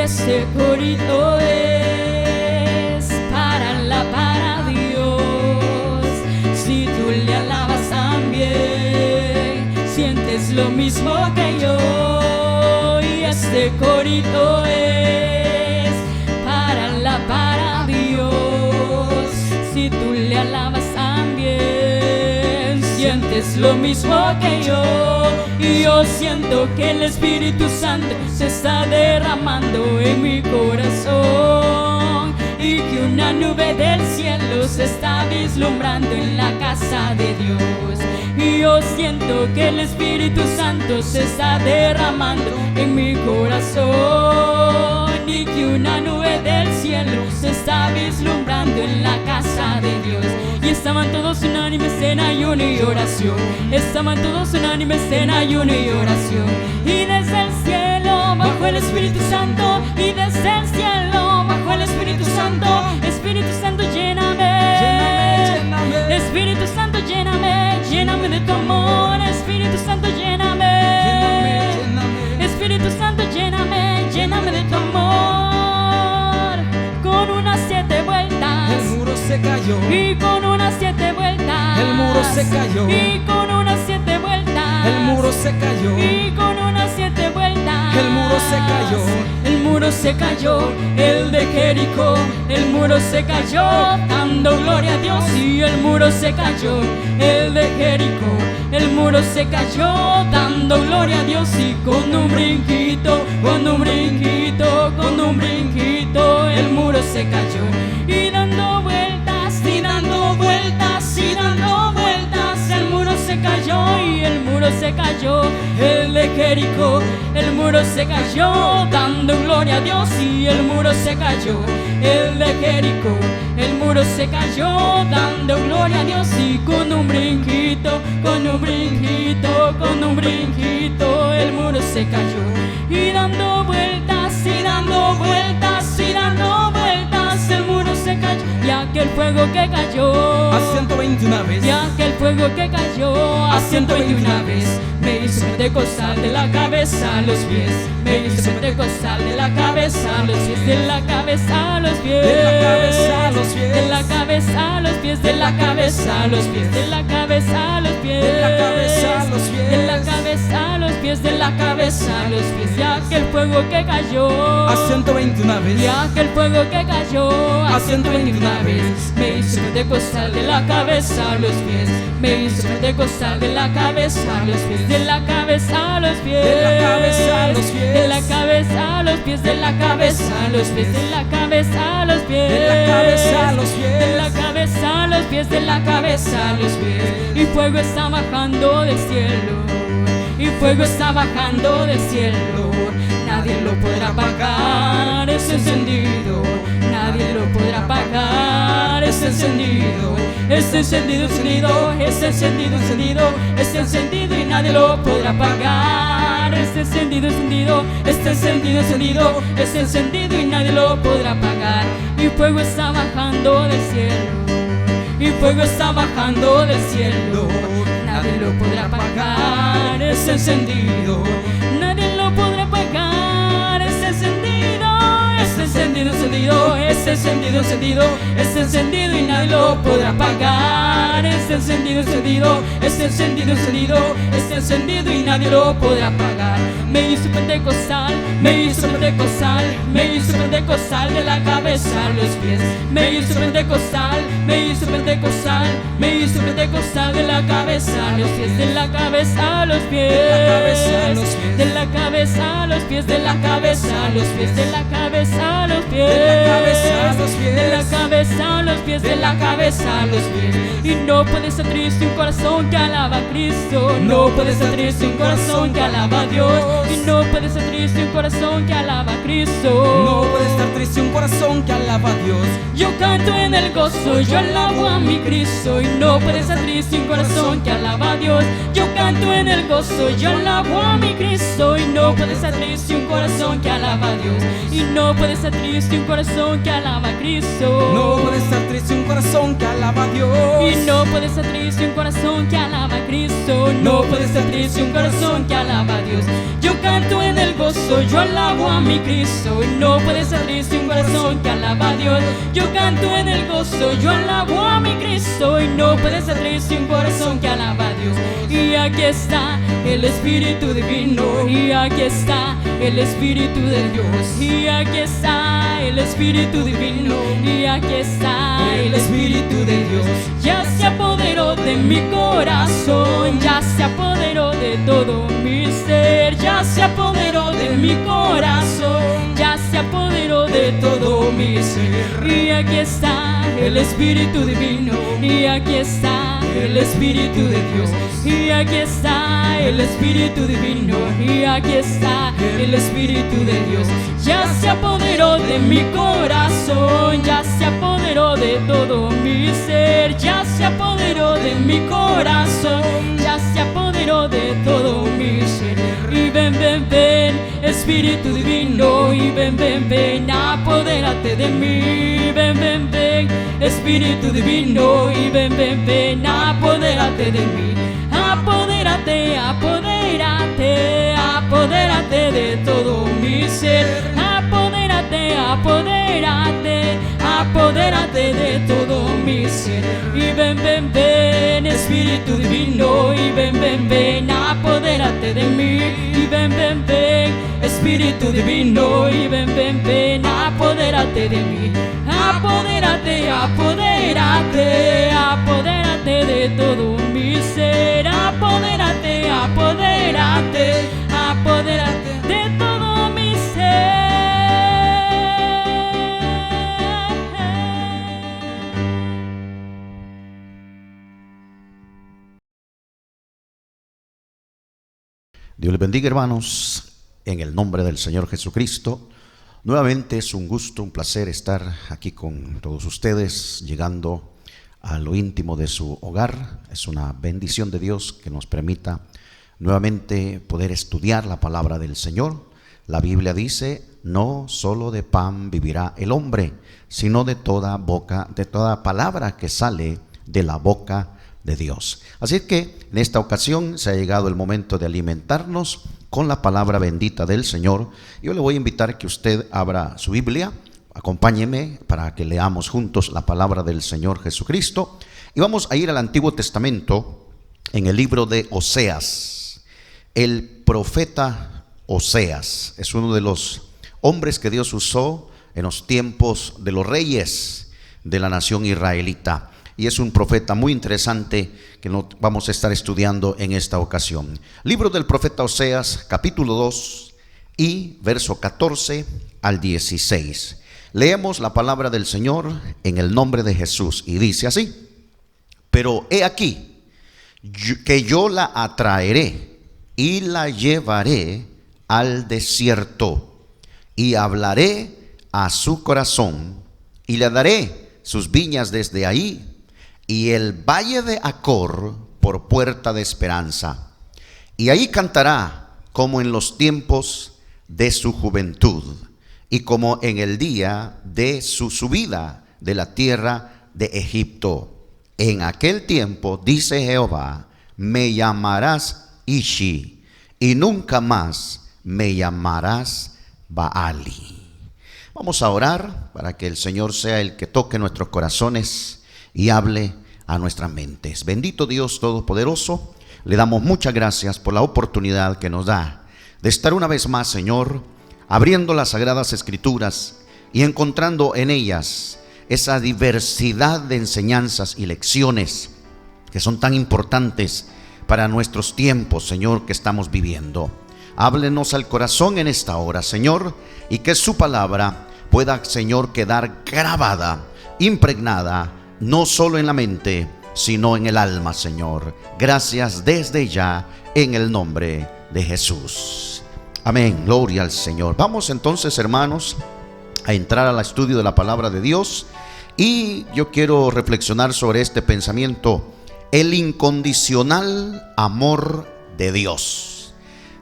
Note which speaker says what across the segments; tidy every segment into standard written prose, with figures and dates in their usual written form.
Speaker 1: este corito es para alabar a Dios. Si tú le alabas también, sientes lo mismo que yo. Y este corito es para alabar a Dios. Si tú le alabas también, sientes lo mismo que yo. Y yo siento que el Espíritu Santo se está derramando en mi corazón, y que una nube del cielo se está vislumbrando en la casa de Dios. Y yo siento que el Espíritu Santo se está derramando en mi corazón, y que una nube del cielo se está vislumbrando en la casa de Dios. Y estaban todos unánimes en ayuno y oración. Estaban todos unánimes en ayuno y oración. Y desde el cielo bajó el Espíritu Santo. Y desde el cielo bajó el Espíritu Santo. Espíritu Santo, lléname. Lléname. Espíritu Santo, lléname. Lléname de tu amor. Espíritu Santo, lléname. Lléname. Espíritu Santo, lléname. Lléname de tu amor. Con unas 7 vueltas
Speaker 2: el muro se cayó.
Speaker 1: y con unas 7 vueltas
Speaker 2: El muro se cayó.
Speaker 1: y con unas 7 vueltas
Speaker 2: El muro se cayó.
Speaker 1: y con unas 7 vueltas
Speaker 2: El muro se cayó.
Speaker 1: El muro se cayó, el de Jericó. El muro se cayó, dando gloria a Dios. Y el muro se cayó, el de Jericó. El muro se cayó, dando gloria a Dios. Y con un brinquito, con un brinquito, con un brinquito, el muro se cayó. Y dando vueltas, y dando vueltas, y dando vueltas, el muro se cayó. Y el muro se cayó, el de Jericó. El muro se cayó, dando gloria a Dios. Y el muro se cayó, el de Jericó. El muro se cayó, dando gloria a Dios. Y con un brinquito, con un brinquito, con un brinquito, el muro se cayó. Y dando vueltas, y dando vueltas, y dando vueltas, el muro se cayó. Y aquel fuego que cayó
Speaker 2: A 121 veces.
Speaker 1: y aquel fuego que cayó a 121 veces me hizo pentecostal de la cabeza a los pies. Me hizo pentecostal de la cabeza a los pies, de la cabeza a los pies,
Speaker 2: De la cabeza a los pies.
Speaker 1: de la cabeza a los pies, de la cabeza a los pies, de la cabeza a los pies,
Speaker 2: De la cabeza a los pies.
Speaker 1: de la cabeza a los pies, de la cabeza a los pies. Y aquel fuego que cayó
Speaker 2: A 121
Speaker 1: y
Speaker 2: veces.
Speaker 1: aquel fuego que cayó
Speaker 2: A
Speaker 1: a
Speaker 2: 121
Speaker 1: 121 veces me hizo pentecostal de la cabeza a los pies. Me hizo pentecostal de la cabeza a los pies, de la cabeza a los pies,
Speaker 2: De la cabeza a los pies.
Speaker 1: de la cabeza a los pies, de la cabeza a los pies, de la cabeza a los pies,
Speaker 2: De la cabeza a los pies.
Speaker 1: de la cabeza a los pies, de la cabeza a los pies. Y fuego está bajando del cielo, y fuego está bajando del cielo. Nadie lo podrá apagar, es encendido. Nadie lo podrá apagar, es encendido. Es encendido, encendido, es encendido, encendido, es encendido y nadie lo podrá apagar. Es encendido, encendido, es encendido, encendido, es encendido y nadie lo podrá apagar. Y fuego está bajando del cielo, y fuego está bajando del cielo. Nadie lo podrá apagar, es encendido. Nadie lo podrá apagar, es encendido. Es encendido, encendido, es encendido, encendido, es encendido y nadie lo podrá apagar. Es encendido, encendido, es encendido, encendido, es encendido y nadie lo podrá apagar. Me hizo pentecostal, me hizo pentecostal, me hizo pentecostal de la cabeza a los pies. Me hizo pentecostal, me hizo pentecostal, me hizo pentecostal de la cabeza a los pies, de la cabeza a los pies,
Speaker 2: De la cabeza a los pies.
Speaker 1: de la cabeza a los pies, de la cabeza a los pies, de la cabeza a los pies,
Speaker 2: De la cabeza a los pies.
Speaker 1: de la cabeza a los pies, de la cabeza a los pies. Y no puede ser triste un corazón que alaba a Cristo. No puede ser triste un corazón que alaba a Dios. Y no puede ser triste un corazón que alaba a Cristo.
Speaker 2: No puede estar triste un corazón que alaba a Dios.
Speaker 1: Yo canto en el gozo, yo alabo a mi Cristo. Y no puede ser triste un corazón que alaba a Dios. Yo canto en el gozo, yo alabo a mi Cristo. Y no puede ser triste un corazón que alaba a Dios. Y no puede ser triste un corazón que alaba a Cristo.
Speaker 2: No puede estar triste un corazón que alaba a Dios.
Speaker 1: Y no puede ser triste triste un corazón que alaba a Cristo. No puede estar triste un corazón que alaba a Dios. Yo canto en el gozo, yo alabo a mi Cristo. No puede estar triste un corazón que alaba a Dios. Yo canto en el gozo, yo alabo a mi Cristo. Y no puede estar triste un corazón que alaba a Dios. Y aquí está el Espíritu Divino. Y aquí está el Espíritu de Dios. Y aquí está el Espíritu Divino. Y aquí está el Espíritu de Dios. Ya se apoderó de mi corazón, ya se apoderó de todo mi ser, ya se apoderó de mi corazón, ya se apoderó de todo mi ser. Y aquí está el Espíritu Divino. Y aquí está el Espíritu de Dios. Y aquí está el Espíritu Divino. Y aquí está el Espíritu de Dios. Ya se apoderó de mi corazón, ya se apoderó de todo mi ser, ya se apoderó de mi corazón, ya se apoderó de todo mi ser. Y ven, ven, ven, Espíritu Divino. Y ven, ven, ven, apodérate de mí. Ven, ven, ven, Espíritu Divino. Y ven, ven, ven, apodérate de mí. Apodérate, apodérate, apodérate de todo mi ser. Apodérate, apodérate, apodérate de todo mi ser. Y ven, ven, ven, Espíritu Divino. Y ven, ven, ven, apodérate de mí. Y ven, ven, ven, Espíritu Divino. Y ven, ven, ven, apodérate de mí. Apodérate, apodérate, apodérate de todo mi ser. Apodérate, apodérate, apodérate de todo mi ser.
Speaker 3: Dios les bendiga, hermanos, en el nombre del Señor Jesucristo. Nuevamente es un gusto, un placer estar aquí con todos ustedes, llegando a lo íntimo de su hogar. Es una bendición de Dios que nos permita nuevamente poder estudiar la palabra del Señor. La Biblia dice: no solo de pan vivirá el hombre, sino de toda palabra que sale de la boca de Dios. Así que en esta ocasión se ha llegado el momento de alimentarnos con la palabra bendita del Señor. Yo le voy a invitar que usted abra su Biblia, acompáñeme para que leamos juntos la palabra del Señor Jesucristo. Y vamos a ir al Antiguo Testamento, en el libro de Oseas. El profeta Oseas es uno de los hombres que Dios usó en los tiempos de los reyes de la nación israelita. Y es un profeta muy interesante que vamos a estar estudiando en esta ocasión. Libro del profeta Oseas, capítulo 2 y verso 14 al 16. Leemos la palabra del Señor en el nombre de Jesús y dice así: pero he aquí que yo la atraeré y la llevaré al desierto y hablaré a su corazón y le daré sus viñas desde ahí y el valle de Acor por puerta de esperanza. Y ahí cantará como en los tiempos de su juventud y como en el día de su subida de la tierra de Egipto. En aquel tiempo, dice Jehová, me llamarás Ishi y nunca más me llamarás Baali. Vamos a orar para que el Señor sea el que toque nuestros corazones y hable a nuestras mentes. Bendito Dios Todopoderoso, le damos muchas gracias por la oportunidad que nos da de estar una vez más, Señor, abriendo las Sagradas Escrituras y encontrando en ellas esa diversidad de enseñanzas y lecciones que son tan importantes para nuestros tiempos, Señor, que estamos viviendo. Háblenos al corazón en esta hora, Señor, y que su palabra pueda, Señor, quedar grabada, impregnada, no solo en la mente, sino en el alma, Señor. Gracias desde ya, en el nombre de Jesús. Amén, gloria al Señor. Vamos entonces, hermanos, a entrar al estudio de la palabra de Dios. Y yo quiero reflexionar sobre este pensamiento: el incondicional amor de Dios.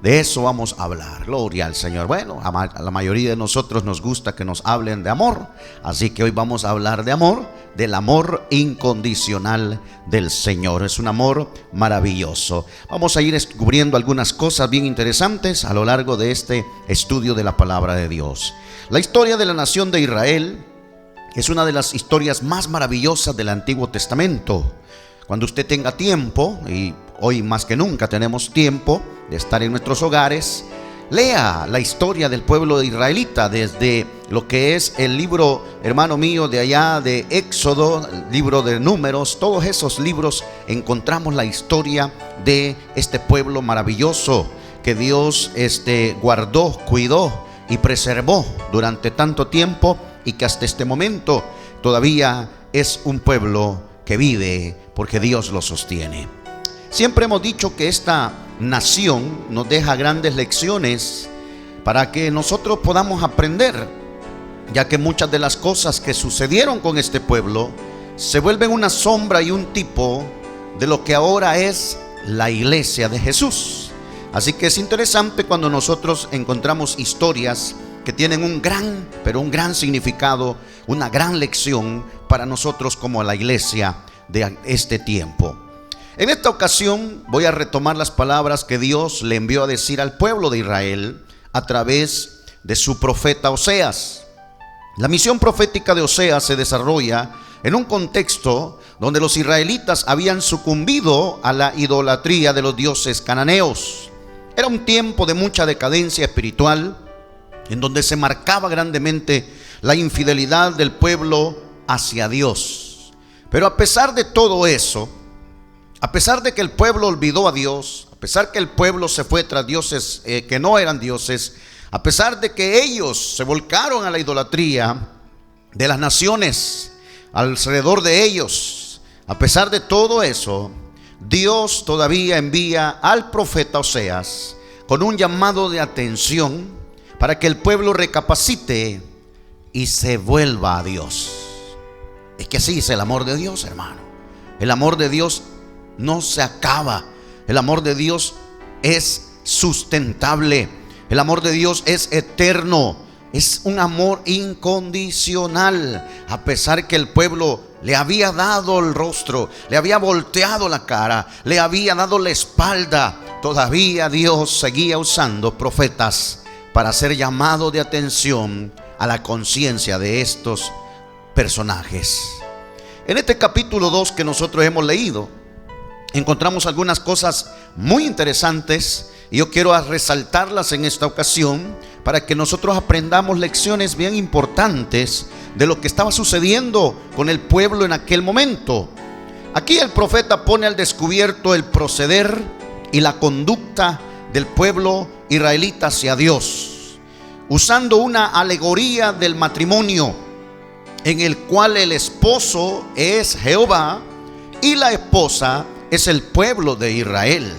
Speaker 3: De eso vamos a hablar. Gloria al Señor. Bueno, a la mayoría de nosotros nos gusta que nos hablen de amor, así que hoy vamos a hablar de amor, del amor incondicional del Señor. Es un amor maravilloso. Vamos a ir descubriendo algunas cosas bien interesantes a lo largo de este estudio de la palabra de Dios. La historia de la nación de Israel es una de las historias más maravillosas del Antiguo Testamento. Cuando usted tenga tiempo, y hoy más que nunca tenemos tiempo de estar en nuestros hogares, lea la historia del pueblo israelita desde lo que es el libro, hermano mío, de allá de Éxodo, el libro de Números. Todos esos libros encontramos la historia de este pueblo maravilloso que Dios guardó, cuidó y preservó durante tanto tiempo, y que hasta este momento todavía es un pueblo que vive porque Dios lo sostiene. Siempre hemos dicho que esta nación nos deja grandes lecciones para que nosotros podamos aprender, ya que muchas de las cosas que sucedieron con este pueblo se vuelven una sombra y un tipo de lo que ahora es la iglesia de Jesús. Así que es interesante cuando nosotros encontramos historias que tienen un gran significado, una gran lección para nosotros como la iglesia de este tiempo. En esta ocasión voy a retomar las palabras que Dios le envió a decir al pueblo de Israel a través de su profeta Oseas. La misión profética de Oseas se desarrolla en un contexto donde los israelitas habían sucumbido a la idolatría de los dioses cananeos. Era un tiempo de mucha decadencia espiritual, en donde se marcaba grandemente la infidelidad del pueblo hacia Dios. Pero a pesar de todo eso, a pesar de que el pueblo olvidó a Dios, a pesar que el pueblo se fue tras dioses que no eran dioses, a pesar de que ellos se volcaron a la idolatría de las naciones alrededor de ellos, a pesar de todo eso, Dios todavía envía al profeta Oseas con un llamado de atención para que el pueblo recapacite y se vuelva a Dios. Es que así es el amor de Dios, hermano. El amor de Dios no se acaba. El amor de Dios es sustentable. El amor de Dios es eterno. Es un amor incondicional. A pesar que el pueblo le había dado el rostro, le había volteado la cara, le había dado la espalda, todavía Dios seguía usando profetas para hacer llamado de atención a la conciencia de estos personajes. En este capítulo 2 que nosotros hemos leído, encontramos algunas cosas muy interesantes y yo quiero resaltarlas en esta ocasión para que nosotros aprendamos lecciones bien importantes de lo que estaba sucediendo con el pueblo en aquel momento. Aquí el profeta pone al descubierto el proceder y la conducta del pueblo israelita hacia Dios, usando una alegoría del matrimonio en el cual el esposo es Jehová y la esposa es el pueblo de Israel.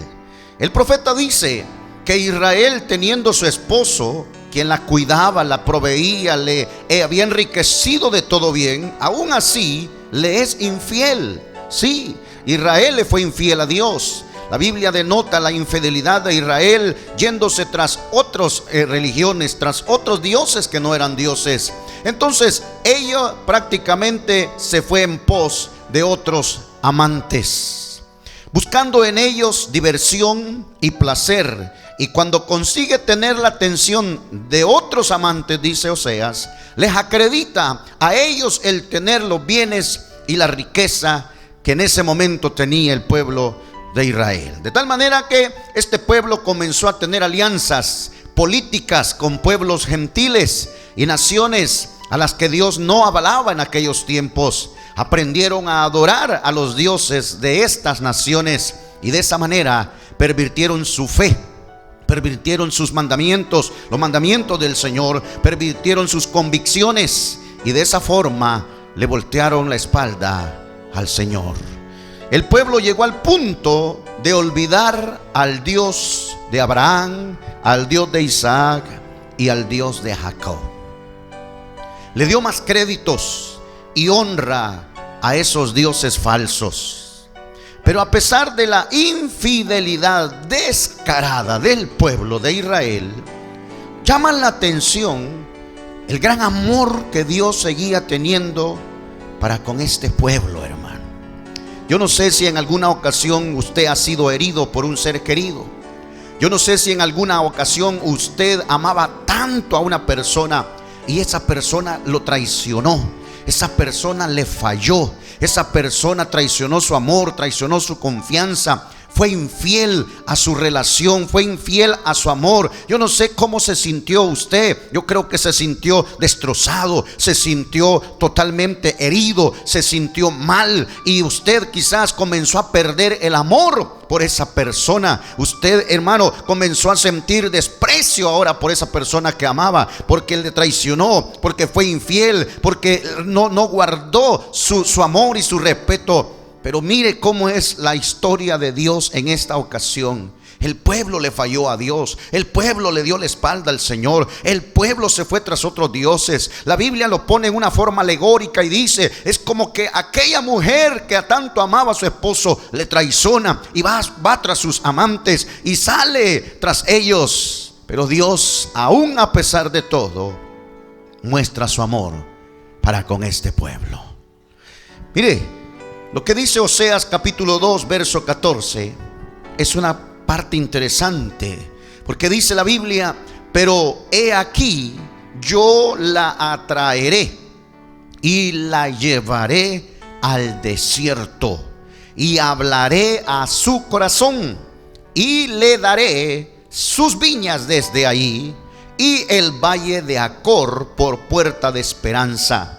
Speaker 3: El profeta dice que Israel, teniendo su esposo, quien la cuidaba, la proveía, le había enriquecido de todo bien, aún así le es infiel. Sí, Israel le fue infiel a Dios. La Biblia denota la infidelidad de Israel yéndose tras otras religiones, tras otros dioses que no eran dioses. Entonces ella prácticamente se fue en pos de otros amantes, buscando en ellos diversión y placer. Y cuando consigue tener la atención de otros amantes, dice Oseas, les acredita a ellos el tener los bienes y la riqueza que en ese momento tenía el pueblo de Israel. De tal manera que este pueblo comenzó a tener alianzas políticas con pueblos gentiles y naciones a las que Dios no avalaba en aquellos tiempos. Aprendieron a adorar a los dioses de estas naciones y de esa manera pervirtieron su fe, pervirtieron sus mandamientos, los mandamientos del Señor, pervirtieron sus convicciones y de esa forma le voltearon la espalda al Señor. El pueblo llegó al punto de olvidar al Dios de Abraham, al Dios de Isaac y al Dios de Jacob. Le dio más créditos y honra a esos dioses falsos. Pero a pesar de la infidelidad descarada del pueblo de Israel, llama la atención el gran amor que Dios seguía teniendo para con este pueblo, hermano. Yo no sé si en alguna ocasión usted ha sido herido por un ser querido. Yo no sé si en alguna ocasión usted amaba tanto a una persona y esa persona lo traicionó. Esa persona le falló. Esa persona traicionó su amor, traicionó su confianza. Fue infiel a su relación, fue infiel a su amor. Yo no sé cómo se sintió usted. Yo creo que se sintió destrozado, se sintió totalmente herido, se sintió mal. Y usted quizás comenzó a perder el amor por esa persona. Usted, hermano, comenzó a sentir desprecio ahora por esa persona que amaba, porque él le traicionó, porque fue infiel, porque no guardó su amor y su respeto. Pero mire cómo es la historia de Dios en esta ocasión. El pueblo le falló a Dios. El pueblo le dio la espalda al Señor. El pueblo se fue tras otros dioses. La Biblia lo pone en una forma alegórica y dice: es como que aquella mujer que a tanto amaba a su esposo le traiciona y va tras sus amantes y sale tras ellos. Pero Dios, aún a pesar de todo, muestra su amor para con este pueblo. Mire, lo que dice Oseas capítulo 2 verso 14 es una parte interesante, porque dice la Biblia: pero he aquí, yo la atraeré y la llevaré al desierto y hablaré a su corazón y le daré sus viñas desde ahí y el valle de Acor por puerta de esperanza,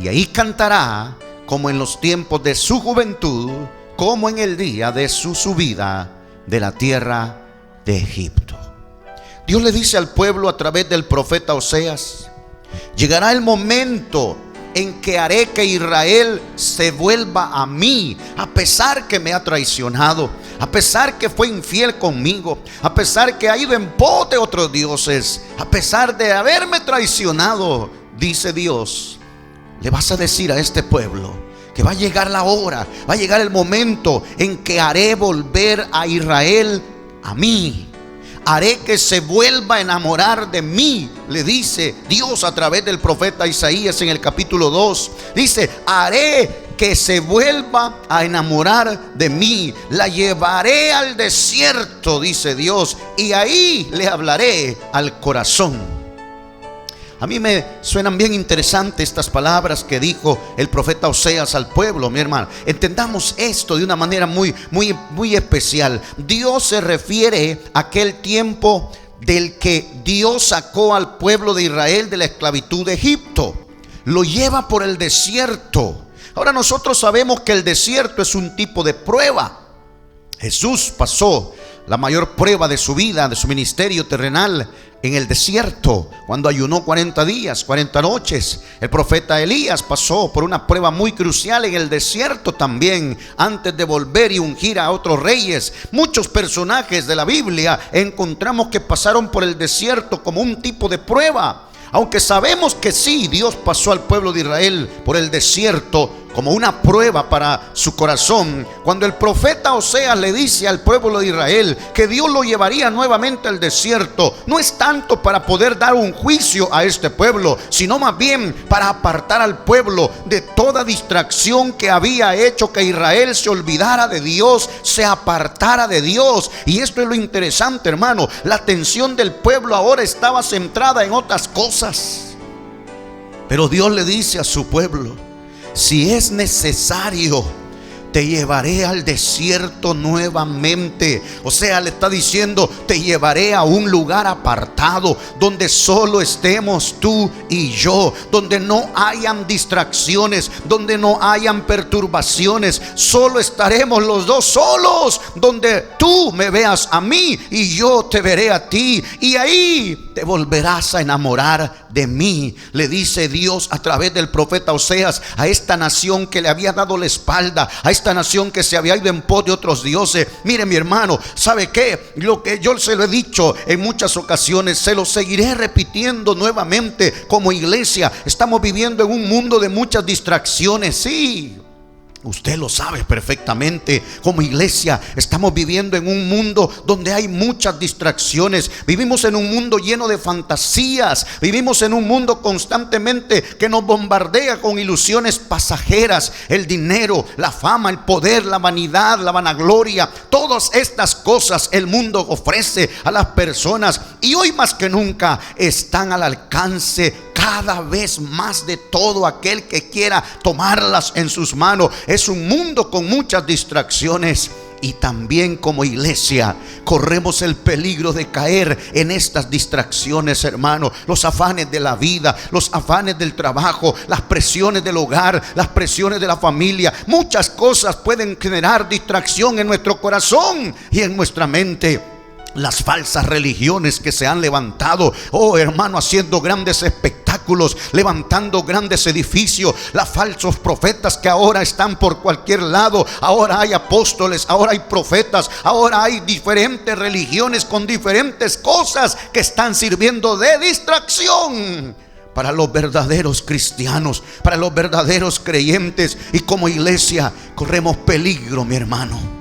Speaker 3: y ahí cantará como en los tiempos de su juventud, como en el día de su subida de la tierra de Egipto. Dios le dice al pueblo a través del profeta Oseas: llegará el momento en que haré que Israel se vuelva a mí, a pesar que me ha traicionado, a pesar que fue infiel conmigo, a pesar que ha ido en pos de otros dioses, a pesar de haberme traicionado. Dice Dios: le vas a decir a este pueblo que va a llegar la hora, va a llegar el momento en que haré volver a Israel a mí. Haré que se vuelva a enamorar de mí, le dice Dios a través del profeta Isaías en el capítulo 2. Dice: haré que se vuelva a enamorar de mí. La llevaré al desierto, dice Dios, y ahí le hablaré al corazón. A mí me suenan bien interesantes estas palabras que dijo el profeta Oseas al pueblo, mi hermano. Entendamos esto de una manera muy especial. Dios se refiere a aquel tiempo del que Dios sacó al pueblo de Israel de la esclavitud de Egipto. Lo lleva por el desierto. Ahora nosotros sabemos que el desierto es un tipo de prueba. Jesús pasó la mayor prueba de su vida, de su ministerio terrenal, en el desierto, cuando ayunó 40 días, 40 noches. El profeta Elías pasó por una prueba muy crucial en el desierto también, antes de volver y ungir a otros reyes. Muchos personajes de la Biblia encontramos que pasaron por el desierto como un tipo de prueba. Aunque sabemos que sí, Dios pasó al pueblo de Israel por el desierto como una prueba para su corazón. Cuando el profeta Oseas le dice al pueblo de Israel que Dios lo llevaría nuevamente al desierto, no es tanto para poder dar un juicio a este pueblo, sino más bien para apartar al pueblo de toda distracción que había hecho que Israel se olvidara de Dios, se apartara de Dios. Y esto es lo interesante, hermano. La atención del pueblo ahora estaba centrada en otras cosas. Pero Dios le dice a su pueblo: si es necesario, te llevaré al desierto nuevamente. O sea, le está diciendo: te llevaré a un lugar apartado, donde solo estemos tú y yo, donde no hayan distracciones, donde no hayan perturbaciones. Solo estaremos los dos solos, donde tú me veas a mí y yo te veré a ti, y ahí te volverás a enamorar de mí, le dice Dios a través del profeta Oseas a esta nación que le había dado la espalda, a esta nación que se había ido en pos de otros dioses. Mire, mi hermano, ¿sabe qué? Lo que yo se lo he dicho en muchas ocasiones, se lo seguiré repitiendo nuevamente. Como iglesia estamos viviendo en un mundo de muchas distracciones, sí. Usted lo sabe perfectamente. Como iglesia estamos viviendo en un mundo donde hay muchas distracciones. Vivimos en un mundo lleno de fantasías. Vivimos en un mundo constantemente que nos bombardea con ilusiones pasajeras. El dinero, la fama, el poder, la vanidad, la vanagloria. Todas estas cosas el mundo ofrece a las personas. Y hoy más que nunca están al alcance cada vez más de todo aquel que quiera tomarlas en sus manos. Es un mundo con muchas distracciones. Y también como iglesia corremos el peligro de caer en estas distracciones, hermano. Los afanes de la vida, los afanes del trabajo, las presiones del hogar, las presiones de la familia. Muchas cosas pueden generar distracción en nuestro corazón y en nuestra mente. Las falsas religiones que se han levantado, oh hermano, haciendo grandes espectáculos, levantando grandes edificios. Los falsos profetas que ahora están por cualquier lado. Ahora hay apóstoles, ahora hay profetas, ahora hay diferentes religiones con diferentes cosas que están sirviendo de distracción para los verdaderos cristianos, para los verdaderos creyentes. Y como iglesia corremos peligro, mi hermano,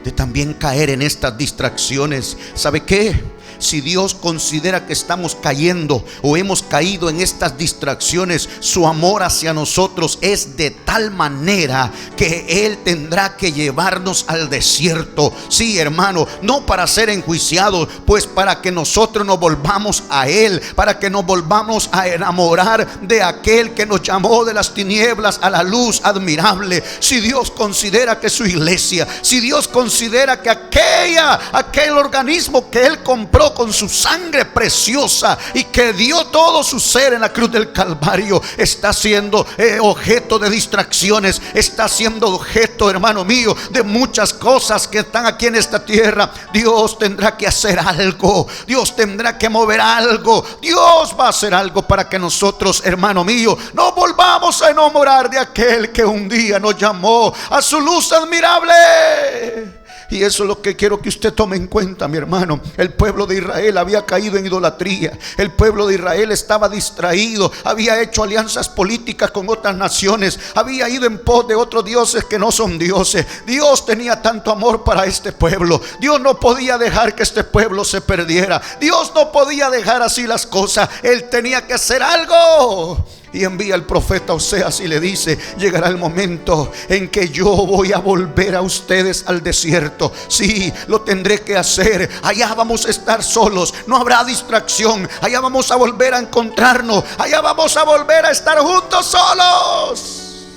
Speaker 3: de también caer en estas distracciones. ¿Sabe qué? Si Dios considera que estamos cayendo o hemos caído en estas distracciones, su amor hacia nosotros es de tal manera que Él tendrá que llevarnos al desierto. Sí, hermano, no para ser enjuiciados, pues para que nosotros nos volvamos a Él, para que nos volvamos a enamorar de aquel que nos llamó de las tinieblas a la luz admirable. Si Dios considera que su iglesia, si Dios considera que aquel organismo que Él compró con su sangre preciosa y que dio todo su ser en la cruz del Calvario, está siendo objeto de distracciones, está siendo objeto, hermano mío, de muchas cosas que están aquí en esta tierra. Dios tendrá que hacer algo, Dios tendrá que mover algo, Dios va a hacer algo para que nosotros, hermano mío, nos volvamos a enamorar de aquel que un día nos llamó a su luz admirable. Y eso es lo que quiero que usted tome en cuenta, mi hermano. El pueblo de Israel había caído en idolatría. El pueblo de Israel estaba distraído. Había hecho alianzas políticas con otras naciones. Había ido en pos de otros dioses que no son dioses. Dios tenía tanto amor para este pueblo. Dios no podía dejar que este pueblo se perdiera. Dios no podía dejar así las cosas. Él tenía que hacer algo. Y envía al profeta Oseas y le dice: llegará el momento en que yo voy a volver a ustedes al desierto. Sí, lo tendré que hacer. Allá vamos a estar solos, no habrá distracción. Allá vamos a volver a encontrarnos. Allá vamos a volver a estar juntos solos.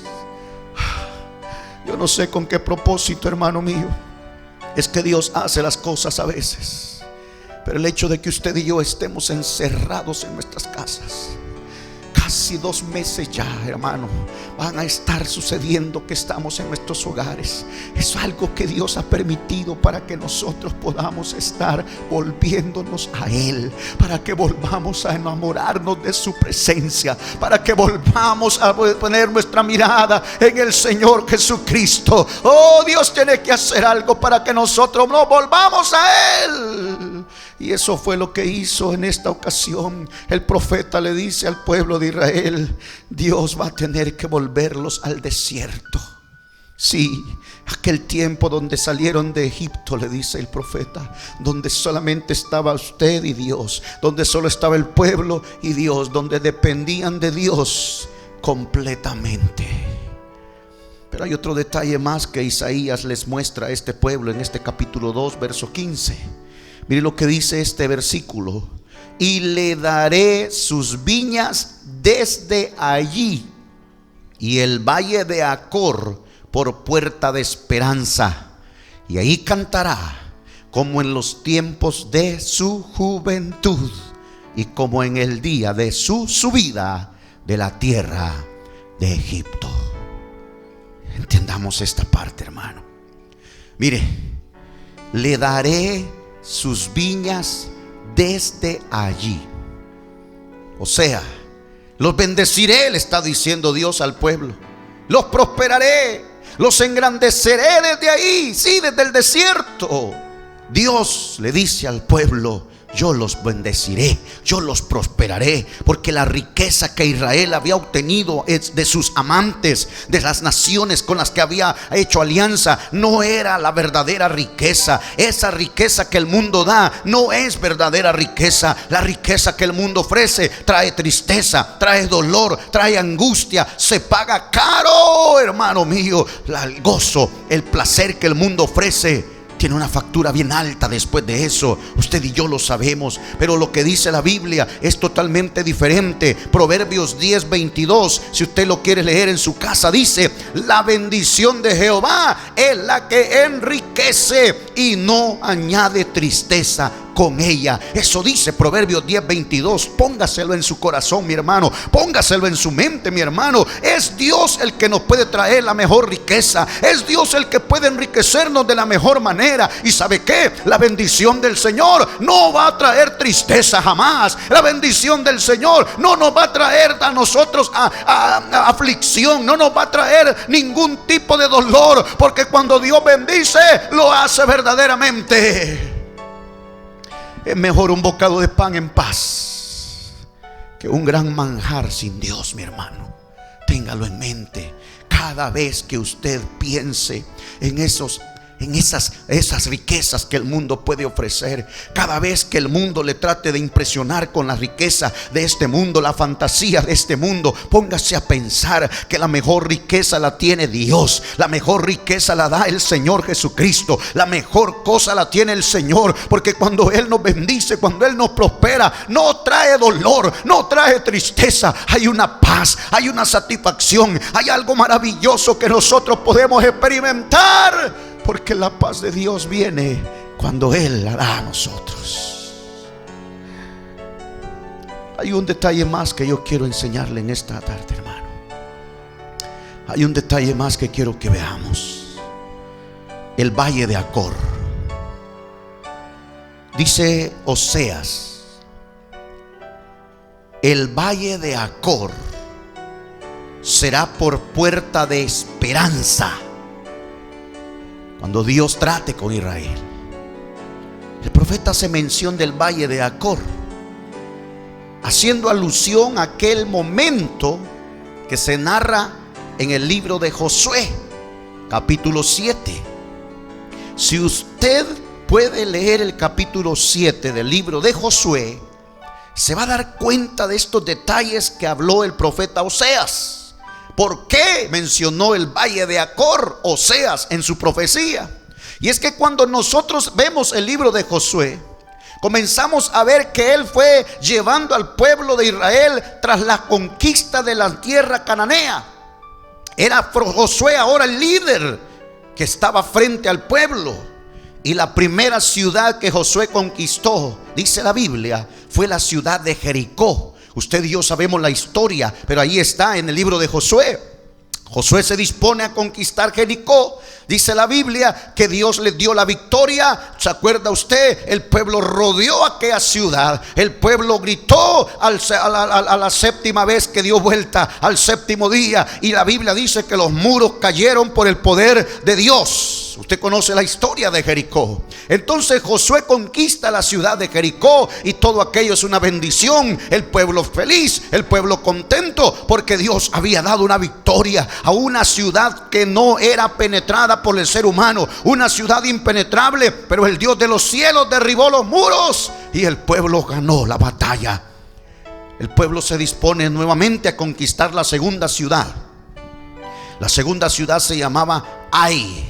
Speaker 3: Yo no sé con qué propósito, hermano mío, es que Dios hace las cosas a veces. Pero el hecho de que usted y yo estemos encerrados en nuestras casas, casi 2 meses ya, hermano, van a estar sucediendo que estamos en nuestros hogares. Es algo que Dios ha permitido para que nosotros podamos estar volviéndonos a Él, para que volvamos a enamorarnos de su presencia, para que volvamos a poner nuestra mirada en el Señor Jesucristo. Oh, Dios tiene que hacer algo para que nosotros nos volvamos a Él. Y eso fue lo que hizo en esta ocasión. El profeta le dice al pueblo de Israel: Dios va a tener que volverlos al desierto. Sí, aquel tiempo donde salieron de Egipto, le dice el profeta, donde solamente estaba usted y Dios, donde solo estaba el pueblo y Dios, donde dependían de Dios completamente. Pero hay otro detalle más que Isaías les muestra a este pueblo en este capítulo 2, verso 15. Mire lo que dice este versículo: y le daré sus viñas desde allí, y el valle de Acor por puerta de esperanza, y ahí cantará como en los tiempos de su juventud, y como en el día de su subida de la tierra de Egipto. Entendamos esta parte, hermano. Mire, le daré sus viñas desde allí. O sea, los bendeciré, le está diciendo Dios al pueblo. Los prosperaré, los engrandeceré desde ahí, sí, desde el desierto. Dios le dice al pueblo: yo los bendeciré, yo los prosperaré, porque la riqueza que Israel había obtenido de sus amantes, de las naciones con las que había hecho alianza, no era la verdadera riqueza. Esa riqueza que el mundo da no es verdadera riqueza. La riqueza que el mundo ofrece trae tristeza, trae dolor, trae angustia, se paga caro, hermano mío. El gozo, el placer que el mundo ofrece tiene una factura bien alta después de eso. Usted y yo lo sabemos, pero lo que dice la Biblia es totalmente diferente. Proverbios 10:22, si usted lo quiere leer en su casa, dice: la bendición de Jehová es la que enriquece y no añade tristeza con ella. Eso dice Proverbios 10:22. Póngaselo en su corazón, mi hermano. Póngaselo en su mente, mi hermano. Es Dios el que nos puede traer la mejor riqueza. Es Dios el que puede enriquecernos de la mejor manera. Y ¿sabe qué? La bendición del Señor no va a traer tristeza jamás. La bendición del Señor no nos va a traer a nosotros aflicción. No nos va a traer ningún tipo de dolor, porque cuando Dios bendice, lo hace verdaderamente. Es mejor un bocado de pan en paz que un gran manjar sin Dios, mi hermano. Téngalo en mente. Cada vez que usted piense en esas riquezas que el mundo puede ofrecer, cada vez que el mundo le trate de impresionar con la riqueza de este mundo, la fantasía de este mundo, póngase a pensar que la mejor riqueza la tiene Dios. La mejor riqueza la da el Señor Jesucristo. La mejor cosa la tiene el Señor, porque cuando Él nos bendice, cuando Él nos prospera, no trae dolor, no trae tristeza. Hay una paz, hay una satisfacción, hay algo maravilloso que nosotros podemos experimentar, porque la paz de Dios viene cuando Él la da a nosotros. Hay un detalle más que yo quiero enseñarle en esta tarde, hermano. Hay un detalle más que quiero que veamos. El valle de Acor. Dice Oseas: el valle de Acor será por puerta de esperanza cuando Dios trate con Israel. El profeta hace mención del valle de Acor, haciendo alusión a aquel momento que se narra en el libro de Josué, capítulo 7. Si usted puede leer el capítulo 7 del libro de Josué, se va a dar cuenta de estos detalles que habló el profeta Oseas. ¿Por qué mencionó el valle de Acor Oseas en su profecía? Y es que cuando nosotros vemos el libro de Josué, comenzamos a ver que él fue llevando al pueblo de Israel tras la conquista de la tierra cananea. Era Josué ahora el líder que estaba frente al pueblo. Y la primera ciudad que Josué conquistó, dice la Biblia, fue la ciudad de Jericó. Usted y yo sabemos la historia, pero ahí está en el libro de Josué. Josué se dispone a conquistar Jericó. Dice la Biblia que Dios les dio la victoria. ¿Se acuerda usted? El pueblo rodeó aquella ciudad. El pueblo gritó a la séptima vez que dio vuelta, al séptimo día. Y la Biblia dice que los muros cayeron por el poder de Dios. Usted conoce la historia de Jericó. Entonces Josué conquista la ciudad de Jericó y todo aquello es una bendición. El pueblo feliz, el pueblo contento, porque Dios había dado una victoria a una ciudad que no era penetrada por el ser humano, una ciudad impenetrable, pero el Dios de los cielos derribó los muros y el pueblo ganó la batalla. El pueblo se dispone nuevamente a conquistar la segunda ciudad. La segunda ciudad se llamaba Ai.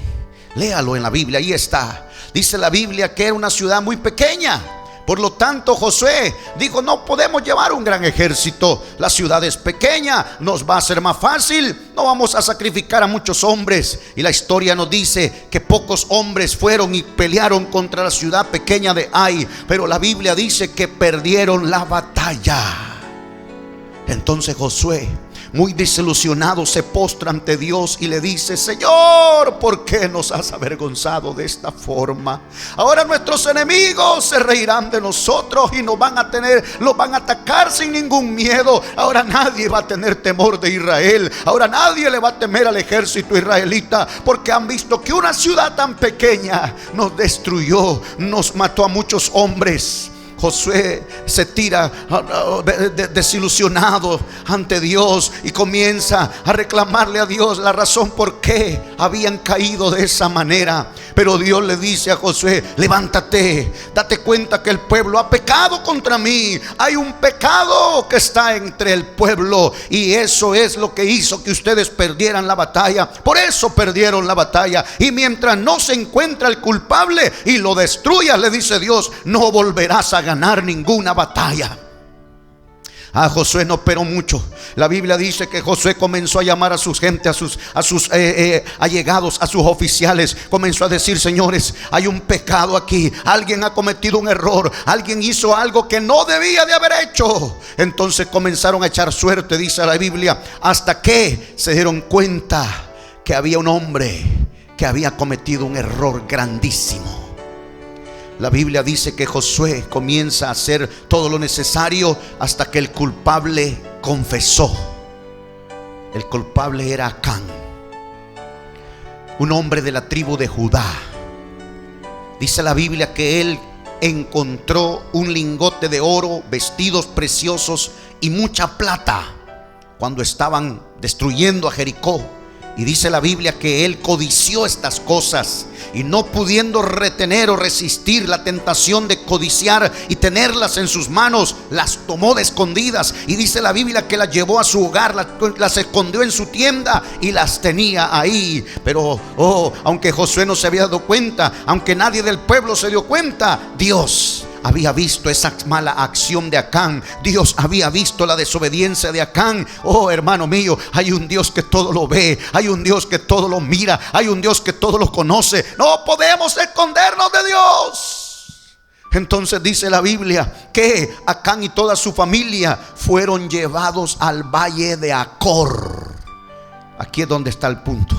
Speaker 3: Léalo en la Biblia, ahí está. Dice la Biblia que era una ciudad muy pequeña. Por lo tanto Josué dijo: no podemos llevar un gran ejército, la ciudad es pequeña, nos va a ser más fácil, no vamos a sacrificar a muchos hombres. Y la historia nos dice que pocos hombres fueron y pelearon contra la ciudad pequeña de Ai, pero la Biblia dice que perdieron la batalla. Entonces Josué, muy desilusionado, se postra ante Dios y le dice: Señor, ¿por qué nos has avergonzado de esta forma? Ahora nuestros enemigos se reirán de nosotros y nos van a atacar sin ningún miedo. Ahora nadie va a tener temor de Israel. Ahora nadie le va a temer al ejército israelita, porque han visto que una ciudad tan pequeña nos destruyó, nos mató a muchos hombres. Josué se tira desilusionado ante Dios y comienza a reclamarle a Dios la razón por qué habían caído de esa manera. Pero Dios le dice a Josué: levántate, date cuenta que el pueblo ha pecado contra mí. Hay un pecado que está entre el pueblo, y eso es lo que hizo que ustedes perdieran la batalla. Por eso perdieron la batalla. Y mientras no se encuentra el culpable y lo destruyas, le dice Dios, no volverás a ganar ninguna batalla. A Josué no esperó mucho. La Biblia dice que Josué comenzó a llamar a su gente, a sus allegados, a sus oficiales. Comenzó a decir: señores, hay un pecado aquí. Alguien ha cometido un error. Alguien hizo algo que no debía de haber hecho. Entonces comenzaron a echar suerte, dice la Biblia, hasta que se dieron cuenta que había un hombre que había cometido un error grandísimo. La Biblia dice que Josué comienza a hacer todo lo necesario hasta que el culpable confesó. El culpable era Acán, un hombre de la tribu de Judá. Dice la Biblia que él encontró un lingote de oro, vestidos preciosos y mucha plata cuando estaban destruyendo a Jericó. Y dice la Biblia que él codició estas cosas, y no pudiendo retener o resistir la tentación de codiciar y tenerlas en sus manos, las tomó de escondidas. Y dice la Biblia que las llevó a su hogar, las escondió en su tienda y las tenía ahí. Pero aunque Josué no se había dado cuenta, aunque nadie del pueblo se dio cuenta, Dios había visto esa mala acción de Acán. Dios había visto la desobediencia de Acán. Oh, hermano mío, hay un Dios que todo lo ve. Hay un Dios que todo lo mira. Hay un Dios que todo lo conoce. No podemos escondernos de Dios. Entonces dice la Biblia que Acán y toda su familia fueron llevados al valle de Acor. Aquí es donde está el punto.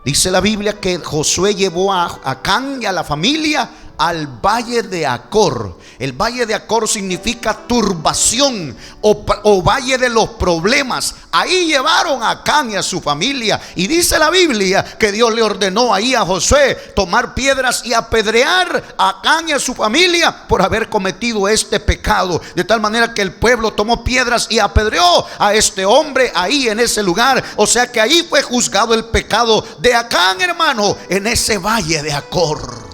Speaker 3: Dice la Biblia que Josué llevó a Acán y a la familia al valle de Acor. El valle de Acor significa turbación o valle de los problemas. Ahí llevaron a Acán y a su familia. Y dice la Biblia que Dios le ordenó ahí a Josué tomar piedras y apedrear a Acán y a su familia por haber cometido este pecado. De tal manera que el pueblo tomó piedras y apedreó a este hombre ahí en ese lugar. O sea que ahí fue juzgado el pecado de Acán, hermano, en ese valle de Acor.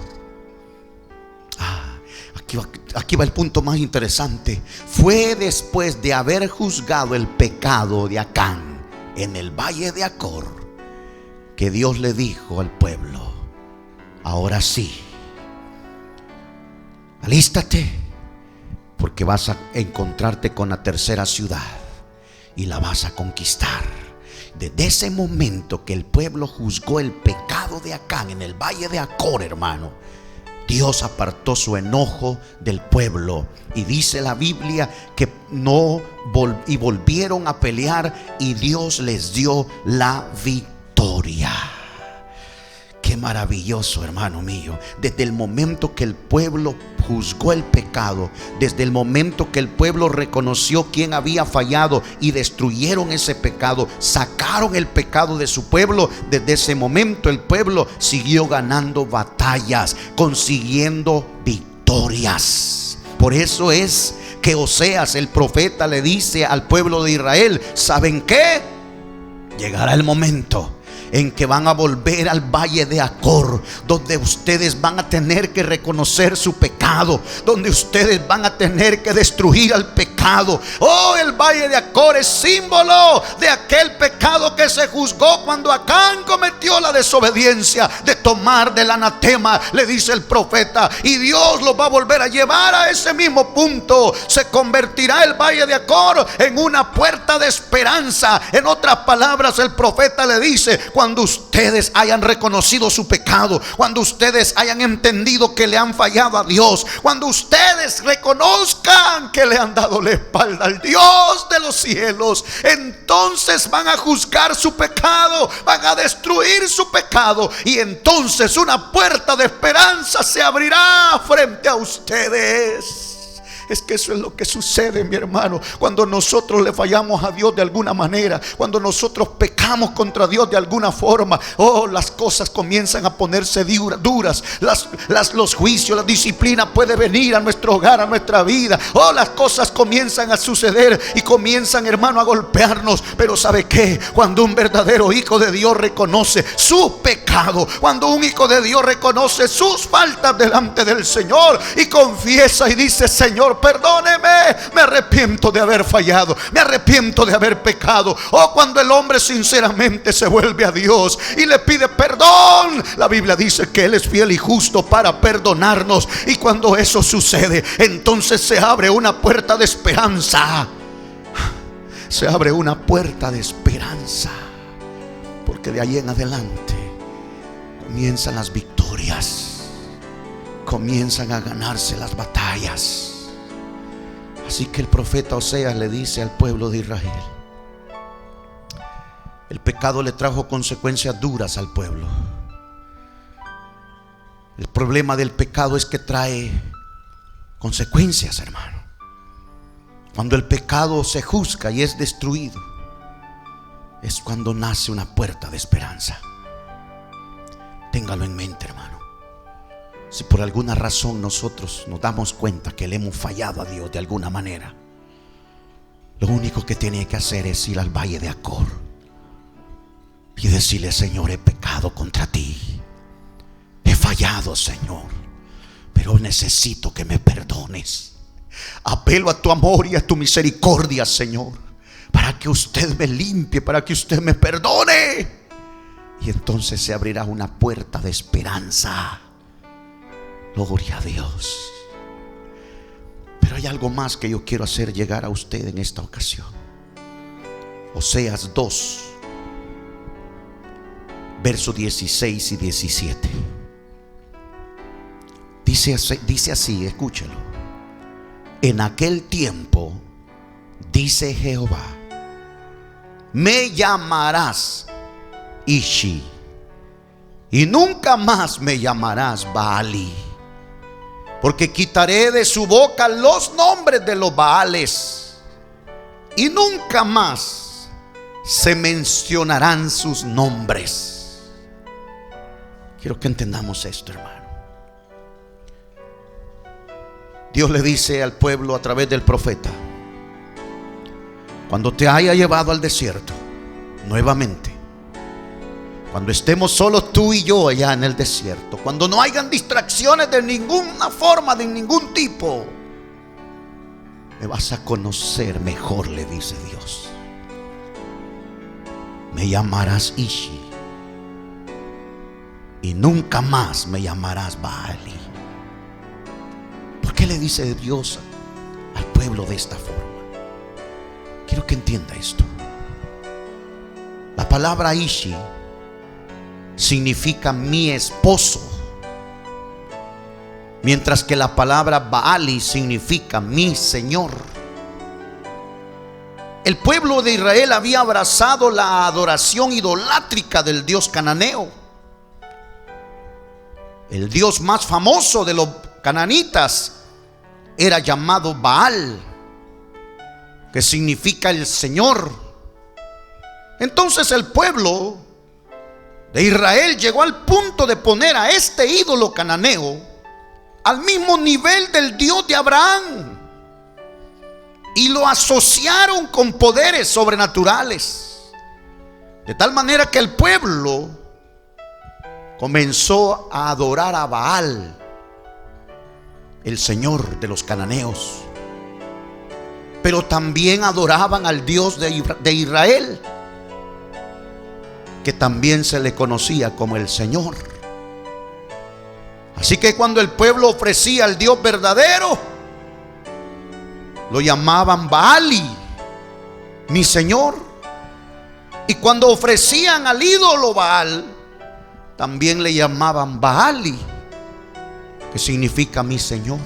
Speaker 3: Aquí va el punto más interesante. Fue después de haber juzgado el pecado de Acán en el valle de Acor que Dios le dijo al pueblo: ahora sí, alístate, porque vas a encontrarte con la tercera ciudad y la vas a conquistar. Desde ese momento que el pueblo juzgó el pecado de Acán en el valle de Acor, hermano, Dios apartó su enojo del pueblo. Y dice la Biblia que volvieron a pelear y Dios les dio la victoria. Qué maravilloso, hermano mío. Desde el momento que el pueblo juzgó el pecado, desde el momento que el pueblo reconoció quién había fallado y destruyeron ese pecado, sacaron el pecado de su pueblo, desde ese momento el pueblo siguió ganando batallas, consiguiendo victorias. Por eso es que Oseas, el profeta, le dice al pueblo de Israel: ¿saben qué? Llegará el momento en que van a volver al valle de Acor, donde ustedes van a tener que reconocer su pecado, donde ustedes van a tener que destruir al pecado. Oh, el valle de Acor es símbolo de aquel pecado que se juzgó cuando Acán cometió la desobediencia de tomar del anatema, le dice el profeta, y Dios los va a volver a llevar a ese mismo punto. Se convertirá el valle de Acor en una puerta de esperanza. En otras palabras, el profeta le dice: cuando ustedes hayan reconocido su pecado, cuando ustedes hayan entendido que le han fallado a Dios, cuando ustedes reconozcan que le han dado la espalda al Dios de los cielos, entonces van a juzgar su pecado, van a destruir su pecado, y entonces una puerta de esperanza se abrirá frente a ustedes. Es que eso es lo que sucede, mi hermano, cuando nosotros le fallamos a Dios de alguna manera, cuando nosotros pecamos contra Dios de alguna forma. Las cosas comienzan a ponerse duras. Los juicios, la disciplina puede venir a nuestro hogar, a nuestra vida. Las cosas comienzan a suceder y comienzan, hermano, a golpearnos. Pero ¿sabe qué? Cuando un verdadero hijo de Dios reconoce su pecado, cuando un hijo de Dios reconoce sus faltas delante del Señor y confiesa y dice: Señor, perdóneme, me arrepiento de haber fallado, me arrepiento de haber pecado. Cuando el hombre sinceramente se vuelve a Dios y le pide perdón, la Biblia dice que Él es fiel y justo para perdonarnos. Y cuando eso sucede, entonces se abre una puerta de esperanza. Se abre una puerta de esperanza, porque de ahí en adelante comienzan las victorias, comienzan a ganarse las batallas. Así que el profeta Oseas le dice al pueblo de Israel: el pecado le trajo consecuencias duras al pueblo. El problema del pecado es que trae consecuencias, hermano. Cuando el pecado se juzga y es destruido, es cuando nace una puerta de esperanza. Téngalo en mente, hermano. Si por alguna razón nosotros nos damos cuenta que le hemos fallado a Dios de alguna manera, lo único que tiene que hacer es ir al valle de Acor y decirle: Señor, he pecado contra ti, he fallado, Señor, pero necesito que me perdones. Apelo a tu amor y a tu misericordia, Señor, para que usted me limpie, para que usted me perdone. Y entonces se abrirá una puerta de esperanza. Gloria a Dios. Pero hay algo más que yo quiero hacer llegar a usted en esta ocasión. Oseas 2, versos 16 y 17. Dice así, escúchelo. En aquel tiempo, dice Jehová, me llamarás Ishi, y nunca más me llamarás Baali, porque quitaré de su boca los nombres de los Baales, y nunca más se mencionarán sus nombres. Quiero que entendamos esto, hermano. Dios le dice al pueblo a través del profeta: cuando te haya llevado al desierto nuevamente, cuando estemos solo tú y yo allá en el desierto, cuando no hayan distracciones de ninguna forma, de ningún tipo, me vas a conocer mejor, le dice Dios. Me llamarás Ishi, y nunca más me llamarás Baali. ¿Por qué le dice Dios al pueblo de esta forma? Quiero que entienda esto. La palabra Ishi significa mi esposo, mientras que la palabra Baali significa mi Señor. El pueblo de Israel había abrazado la adoración idolátrica del dios cananeo. El dios más famoso de los cananitas era llamado Baal, que significa el Señor. Entonces el pueblo de Israel llegó al punto de poner a este ídolo cananeo al mismo nivel del Dios de Abraham, y lo asociaron con poderes sobrenaturales, de tal manera que el pueblo comenzó a adorar a Baal, el señor de los cananeos. Pero también adoraban al Dios de Israel, que también se le conocía como el Señor. Así que cuando el pueblo ofrecía al Dios verdadero, lo llamaban Baali, mi Señor. Y cuando ofrecían al ídolo Baal, también le llamaban Baali, que significa mi Señor.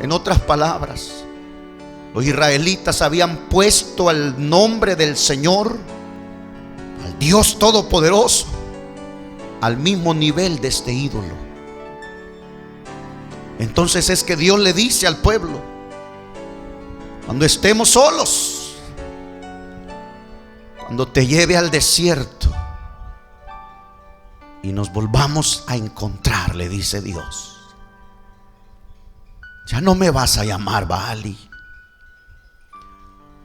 Speaker 3: En otras palabras, los israelitas habían puesto el nombre del Señor, al Dios Todopoderoso, al mismo nivel de este ídolo. Entonces es que Dios le dice al pueblo: cuando estemos solos, cuando te lleve al desierto y nos volvamos a encontrar, le dice Dios, ya no me vas a llamar Baali.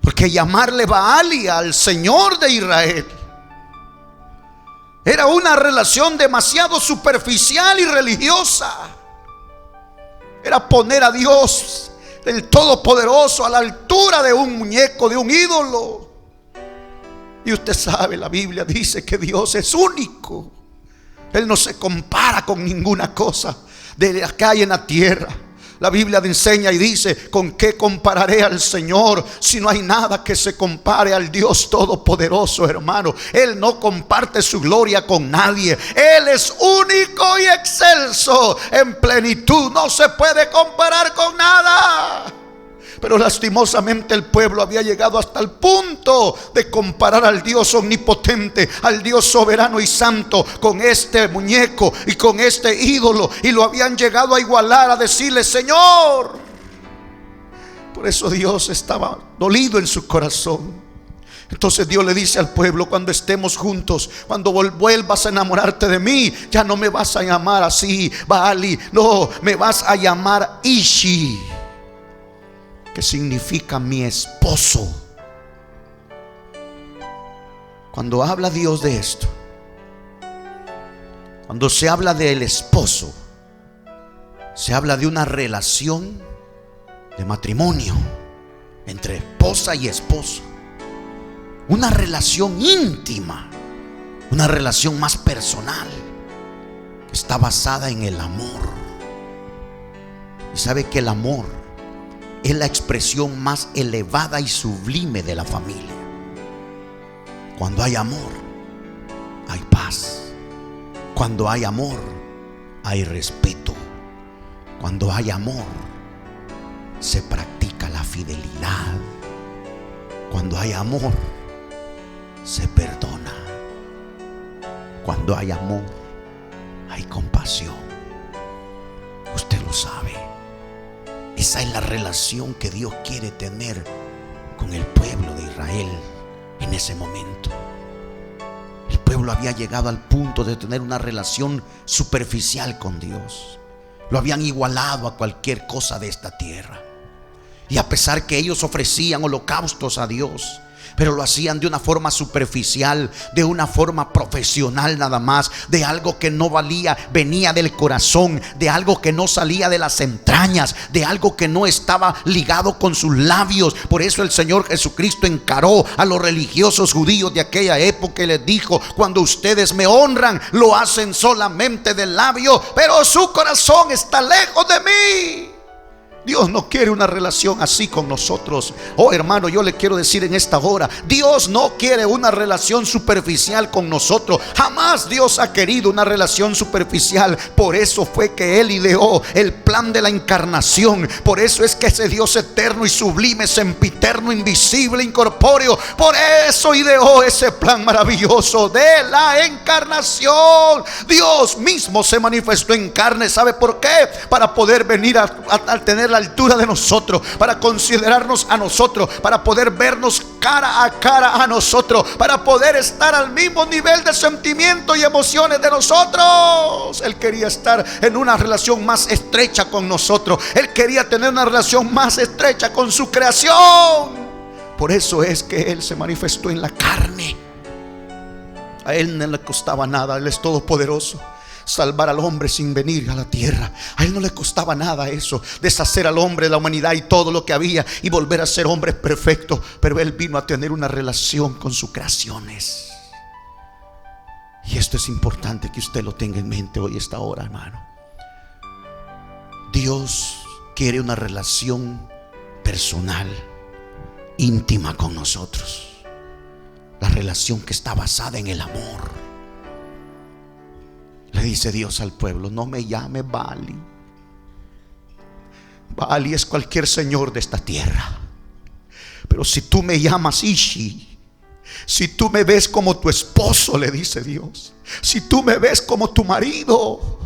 Speaker 3: Porque llamarle Baali al Señor de Israel era una relación demasiado superficial y religiosa. Era poner a Dios, el Todopoderoso, a la altura de un muñeco, de un ídolo. Y usted sabe, la Biblia dice que Dios es único. Él no se compara con ninguna cosa de la que hay en la tierra. La Biblia enseña y dice: ¿con qué compararé al Señor si no hay nada que se compare al Dios Todopoderoso, hermano? Él no comparte su gloria con nadie. Él es único y excelso en plenitud. No se puede comparar con nada. Pero lastimosamente el pueblo había llegado hasta el punto de comparar al Dios omnipotente, al Dios soberano y santo, con este muñeco y con este ídolo, y lo habían llegado a igualar, a decirle: Señor. Por eso Dios estaba dolido en su corazón. Entonces Dios le dice al pueblo: cuando estemos juntos, cuando vuelvas a enamorarte de mí, ya no me vas a llamar así, Baali, no, me vas a llamar Ishi, que significa mi esposo. Cuando habla Dios de esto, cuando se habla del esposo, se habla de una relación de matrimonio entre esposa y esposo, una relación íntima, una relación más personal, que está basada en el amor. Y sabe que el amor es la expresión más elevada y sublime de la familia. Cuando hay amor, hay paz. Cuando hay amor, hay respeto. Cuando hay amor, se practica la fidelidad. Cuando hay amor, se perdona. Cuando hay amor, hay compasión. Usted lo sabe. Esa es la relación que Dios quiere tener con el pueblo de Israel en ese momento. El pueblo había llegado al punto de tener una relación superficial con Dios. Lo habían igualado a cualquier cosa de esta tierra. Y a pesar que ellos ofrecían holocaustos a Dios, pero lo hacían de una forma superficial, de una forma profesional nada más, de algo que no valía, venía del corazón, de algo que no salía de las entrañas, de algo que no estaba ligado con sus labios. Por eso el Señor Jesucristo encaró a los religiosos judíos de aquella época y les dijo: cuando ustedes me honran, lo hacen solamente del labio, pero su corazón está lejos de mí. Dios no quiere una relación así con nosotros. Oh hermano, yo le quiero decir en esta hora: Dios no quiere una relación superficial con nosotros. Jamás Dios ha querido una relación superficial. Por eso fue que Él ideó el plan de la encarnación. Por eso es que ese Dios eterno y sublime, sempiterno, invisible, incorpóreo, por eso ideó ese plan maravilloso de la encarnación. Dios mismo se manifestó en carne. ¿Sabe por qué? Para poder venir a tener la altura de nosotros, para considerarnos a nosotros, para poder vernos cara a cara a nosotros, para poder estar al mismo nivel de sentimientos y emociones de nosotros. Él quería estar en una relación más estrecha con nosotros. Él quería tener una relación más estrecha con su creación. Por eso es que Él se manifestó en la carne. A Él no le costaba nada. Él es todopoderoso. Salvar al hombre sin venir a la tierra. A Él no le costaba nada eso, deshacer al hombre de la humanidad y todo lo que había y volver a ser hombre perfecto. Pero Él vino a tener una relación con sus creaciones. Y esto es importante que usted lo tenga en mente hoy, esta hora, hermano. Dios quiere una relación personal, íntima con nosotros. La relación que está basada en el amor. Le dice Dios al pueblo: no me llame Baali. Baali es cualquier señor de esta tierra. Pero si tú me llamas Ishi, si tú me ves como tu esposo, le dice Dios, si tú me ves como tu marido,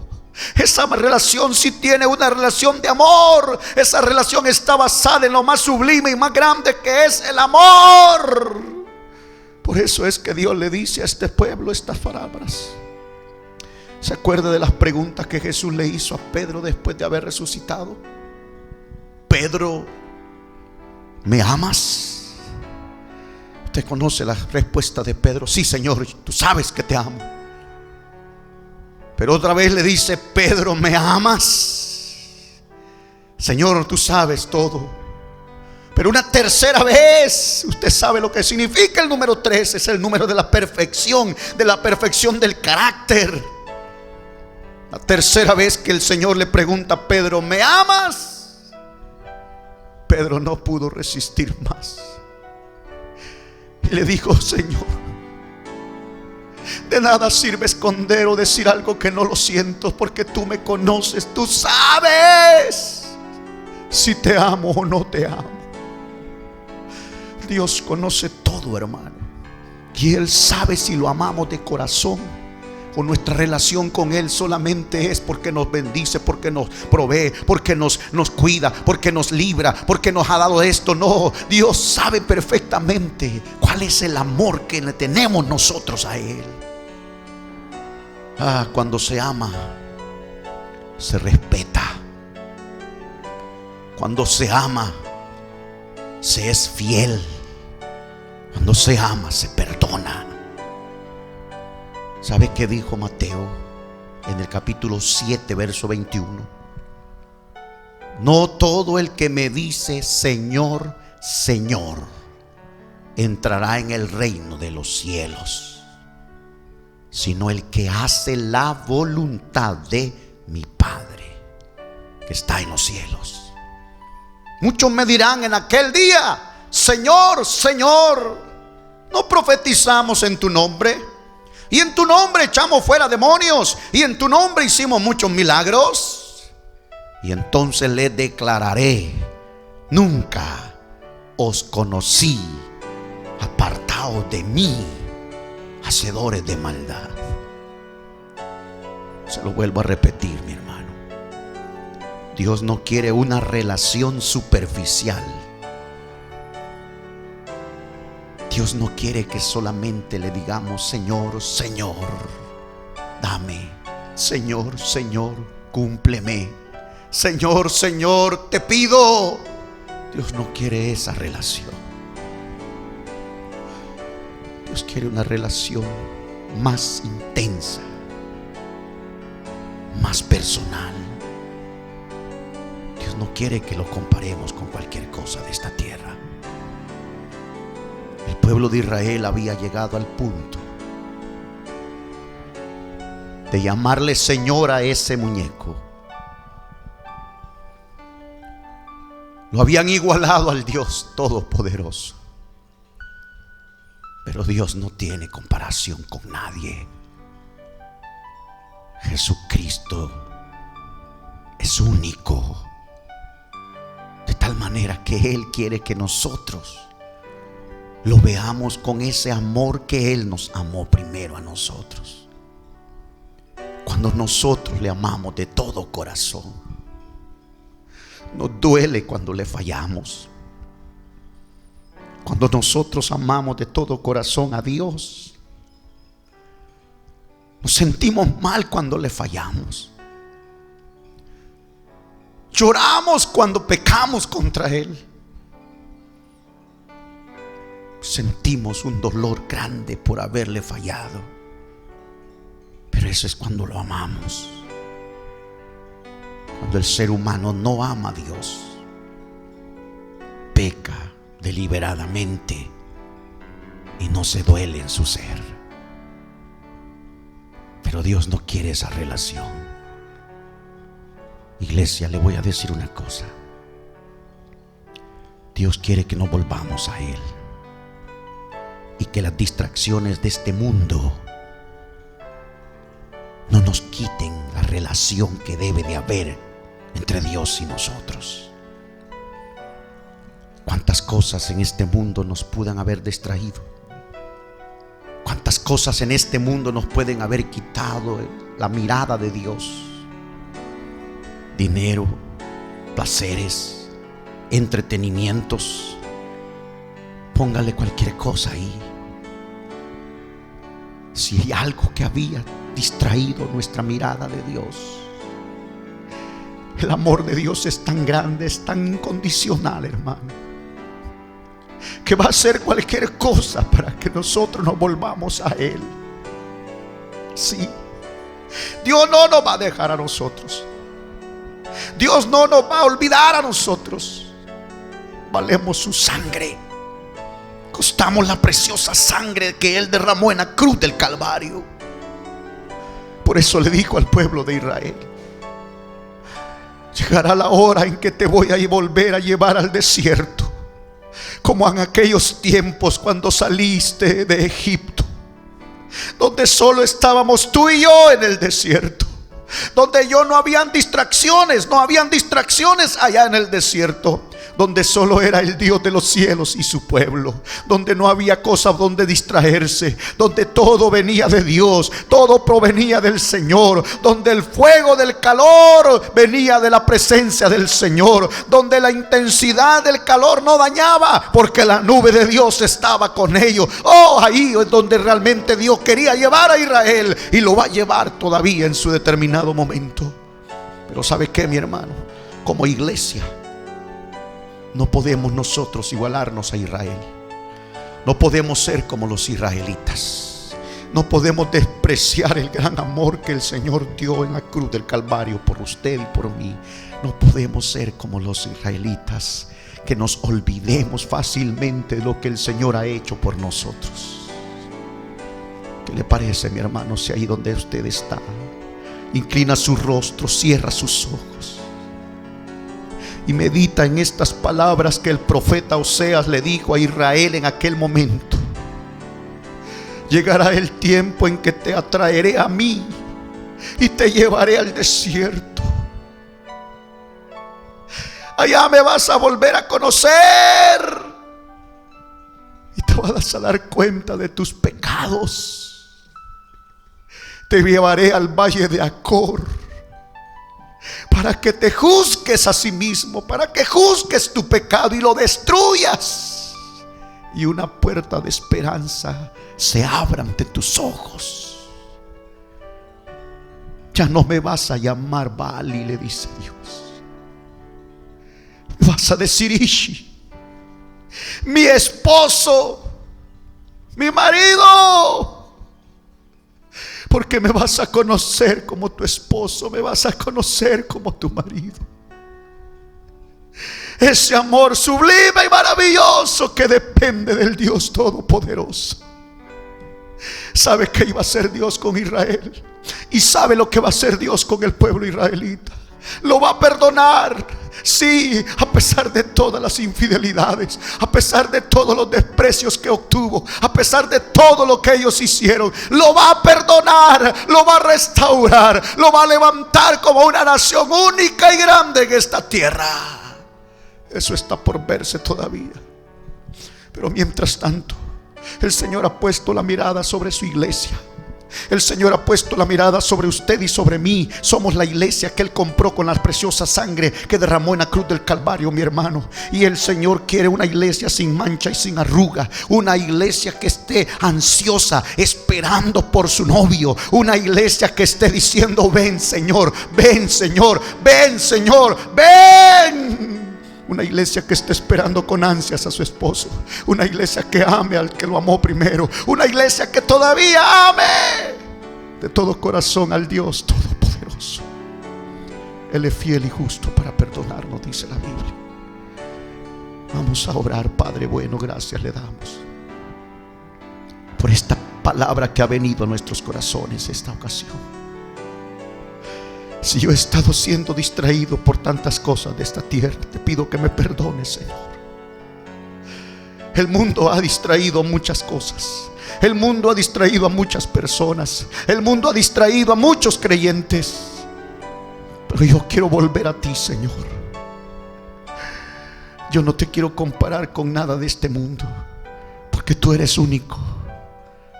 Speaker 3: Esa relación sí tiene una relación de amor. Esa relación está basada en lo más sublime y más grande, que es el amor. Por eso es que Dios le dice a este pueblo estas palabras. ¿Se acuerda de las preguntas que Jesús le hizo a Pedro después de haber resucitado? Pedro, ¿me amas? Usted conoce la respuesta de Pedro: sí, Señor, tú sabes que te amo. Pero otra vez le dice: Pedro, ¿me amas? Señor, tú sabes todo. Pero una tercera vez, usted sabe lo que significa el número 3. Es el número de la perfección del carácter. La tercera vez que el Señor le pregunta a Pedro: ¿me amas? Pedro no pudo resistir más y le dijo: Señor, de nada sirve esconder o decir algo que no lo siento, porque tú me conoces, tú sabes si te amo o no te amo. Dios conoce todo, hermano, y Él sabe si lo amamos de corazón o nuestra relación con Él solamente es porque nos bendice, porque nos provee, porque nos cuida, porque nos libra, porque nos ha dado esto. No, Dios sabe perfectamente cuál es el amor que le tenemos nosotros a Él. Cuando se ama, se respeta. Cuando se ama, se es fiel. Cuando se ama, se perdona. ¿Sabe qué dijo Mateo en el capítulo 7, verso 21? No todo el que me dice Señor, Señor, entrará en el reino de los cielos, sino el que hace la voluntad de mi Padre que está en los cielos. Muchos me dirán en aquel día: Señor, Señor, ¿no profetizamos en tu nombre? Y en tu nombre echamos fuera demonios, y en tu nombre hicimos muchos milagros. Y entonces le declararé: nunca os conocí, apartaos de mí, hacedores de maldad. Se lo vuelvo a repetir, mi hermano. Dios no quiere una relación superficial. Dios no quiere que solamente le digamos: Señor, Señor, dame. Señor, Señor, cúmpleme. Señor, Señor, te pido. Dios no quiere esa relación. Dios quiere una relación más intensa, más personal. Dios no quiere que lo comparemos con cualquier cosa de esta tierra. El pueblo de Israel había llegado al punto de llamarle Señor a ese muñeco. Lo habían igualado al Dios Todopoderoso. Pero Dios no tiene comparación con nadie. Jesucristo es único, de tal manera que Él quiere que nosotros lo veamos con ese amor que Él nos amó primero a nosotros. Cuando nosotros le amamos de todo corazón, nos duele cuando le fallamos. Cuando nosotros amamos de todo corazón a Dios, nos sentimos mal cuando le fallamos. Lloramos cuando pecamos contra Él. Sentimos un dolor grande por haberle fallado. Pero eso es cuando lo amamos. Cuando el ser humano no ama a Dios, peca deliberadamente y no se duele en su ser. Pero Dios no quiere esa relación. Iglesia, le voy a decir una cosa. Dios quiere que nos volvamos a Él, y que las distracciones de este mundo no nos quiten la relación que debe de haber entre Dios y nosotros. Cuántas cosas en este mundo nos puedan haber distraído. Cuántas cosas en este mundo nos pueden haber quitado la mirada de Dios. dinero, placeres, entretenimientos. Póngale cualquier cosa ahí. Si hay algo que había distraído nuestra mirada de Dios, el amor de Dios es tan grande, es tan incondicional, hermano, que va a hacer cualquier cosa para que nosotros nos volvamos a Él. Sí, Dios no nos va a dejar a nosotros. Dios no nos va a olvidar a nosotros. Valemos su sangre. Costamos la preciosa sangre que Él derramó en la cruz del Calvario. Por eso le dijo al pueblo de Israel: llegará la hora en que te voy a volver a llevar al desierto, como en aquellos tiempos cuando saliste de Egipto, donde solo estábamos tú y yo en el desierto, donde no habían distracciones allá en el desierto, donde solo era el Dios de los cielos y su pueblo, donde no había cosas donde distraerse, donde todo venía de Dios, todo provenía del Señor, donde el fuego del calor venía de la presencia del Señor, donde la intensidad del calor no dañaba, porque la nube de Dios estaba con ellos. Ahí es donde realmente Dios quería llevar a Israel, y lo va a llevar todavía en su determinado momento. Pero ¿sabe qué, mi hermano? Como iglesia no podemos nosotros igualarnos a Israel. No podemos ser como los israelitas. No podemos despreciar el gran amor que el Señor dio en la cruz del Calvario por usted y por mí. No podemos ser como los israelitas, que nos olvidemos fácilmente de lo que el Señor ha hecho por nosotros. ¿Qué le parece, mi hermano, si ahí donde usted está inclina su rostro, cierra sus ojos y medita en estas palabras que el profeta Oseas le dijo a Israel en aquel momento? Llegará el tiempo en que te atraeré a mí y te llevaré al desierto. Allá me vas a volver a conocer y te vas a dar cuenta de tus pecados. Te llevaré al valle de Acor para que te juzgues a sí mismo, para que juzgues tu pecado y lo destruyas, y una puerta de esperanza se abra ante tus ojos. Ya no me vas a llamar Baali, le dice Dios. Vas a decir Ishi, mi esposo, mi marido. Porque me vas a conocer como tu esposo, me vas a conocer como tu marido. Ese amor sublime y maravilloso que depende del Dios Todopoderoso. ¿Sabe qué iba a hacer Dios con Israel? Y sabe lo que va a hacer Dios con el pueblo israelita. Lo va a perdonar. Sí, a pesar de todas las infidelidades, a pesar de todos los desprecios que obtuvo, a pesar de todo lo que ellos hicieron, lo va a perdonar, lo va a restaurar, lo va a levantar como una nación única y grande en esta tierra. Eso está por verse todavía. Pero mientras tanto, el Señor ha puesto la mirada sobre su iglesia. El Señor ha puesto la mirada sobre usted y sobre mí. Somos la iglesia que Él compró con la preciosa sangre que derramó en la cruz del Calvario, mi hermano. Y el Señor quiere una iglesia sin mancha y sin arruga. Una iglesia que esté ansiosa, esperando por su novio. Una iglesia que esté diciendo: ven Señor, ven Señor, ven Señor, ven. Una iglesia que esté esperando con ansias a su esposo. Una iglesia que ame al que lo amó primero. Una iglesia que todavía ame de todo corazón al Dios Todopoderoso. Él es fiel y justo para perdonarnos, dice la Biblia. Vamos a orar. Padre bueno, gracias le damos por esta palabra que ha venido a nuestros corazones esta ocasión. Si yo he estado siendo distraído por tantas cosas de esta tierra, te pido que me perdones, Señor. El mundo ha distraído muchas cosas. El mundo ha distraído a muchas personas. El mundo ha distraído a muchos creyentes. Pero yo quiero volver a ti, Señor. Yo no te quiero comparar con nada de este mundo, porque tú eres único,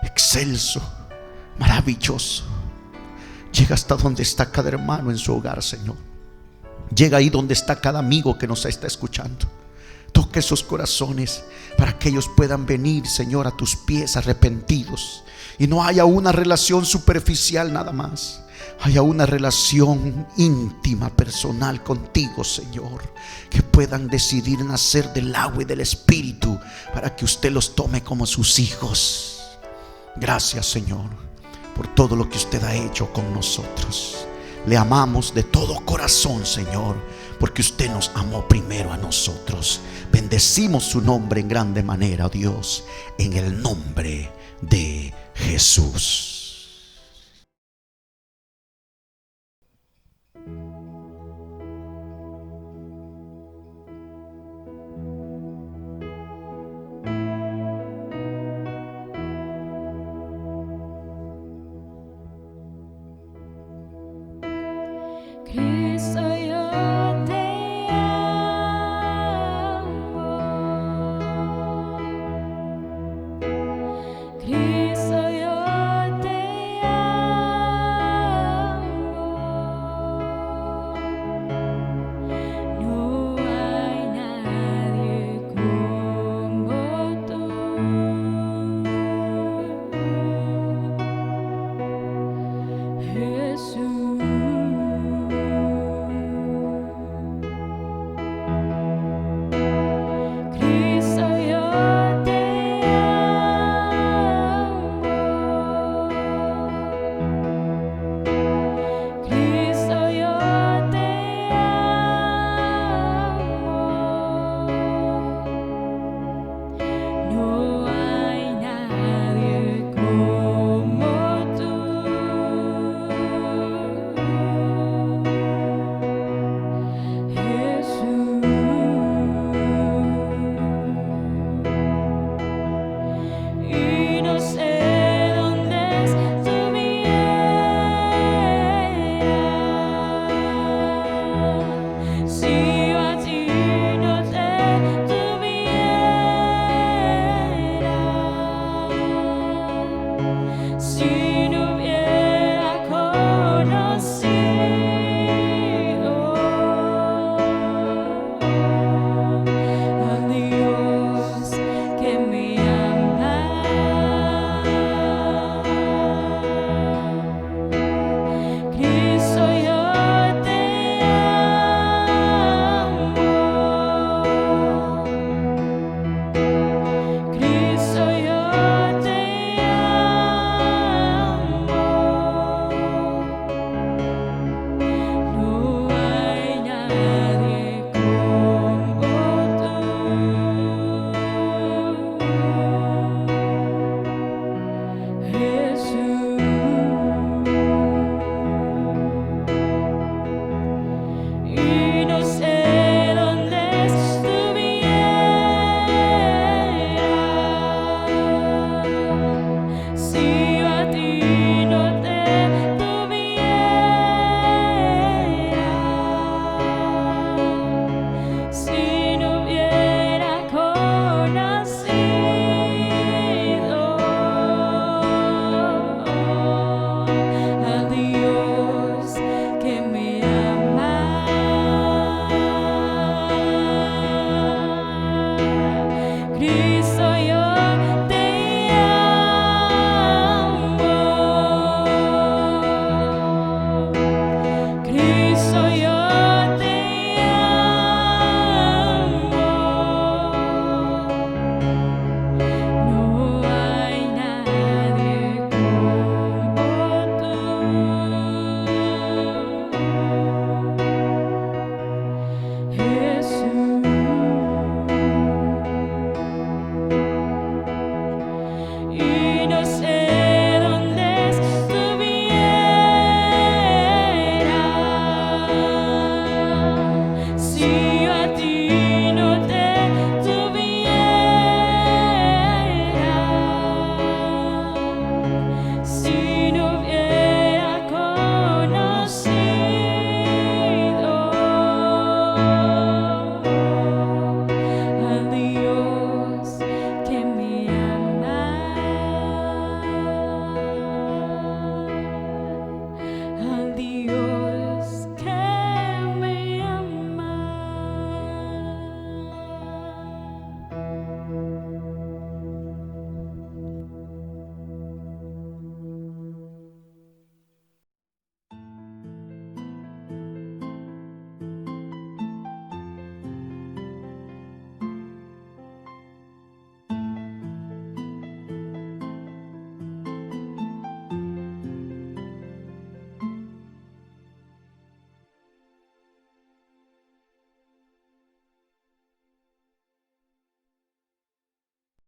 Speaker 3: excelso, maravilloso. Llega hasta donde está cada hermano en su hogar, Señor. Llega ahí donde está cada amigo que nos está escuchando. Toque esos corazones para que ellos puedan venir, Señor, a tus pies arrepentidos. Y no haya una relación superficial nada más. Haya una relación íntima, personal contigo, Señor. Que puedan decidir nacer del agua y del Espíritu para que usted los tome como sus hijos. Gracias, Señor, por todo lo que usted ha hecho con nosotros. Le amamos de todo corazón, Señor, porque usted nos amó primero a nosotros. Bendecimos su nombre en grande manera, oh Dios, en el nombre de Jesús.